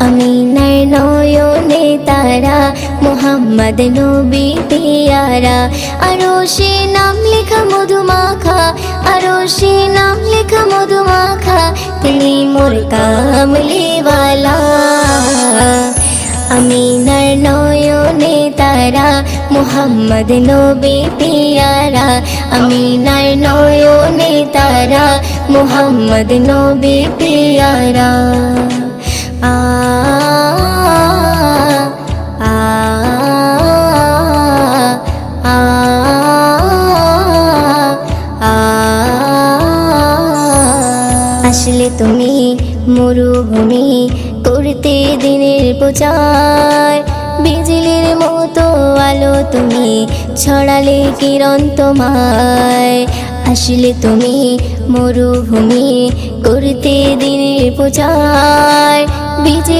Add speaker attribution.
Speaker 1: আমিনার নয়নে তারা, মুহাম্মদ নবী পিয়ারা। আরশে নাম লেখা মধুমাখা, আরশে নাম লেখা মধুমাখা, তিনি মোর কামলিওয়ালা। আমিনার নয়নে তারা, মুহাম্মদ নবী পিয়ারা। আমিনার নয়নে তারা, মুহাম্মদ নবী পিয়ারা। আ আ আ আ আসলে তুমি মরুভূমি করতে দিনের প্রচার, বিজলির মতো আলো তুমি ছড়ালে কিরণ তোমায়। আসলে তুমি মরুভূমি করতে দিনের প্রচার, বিজলি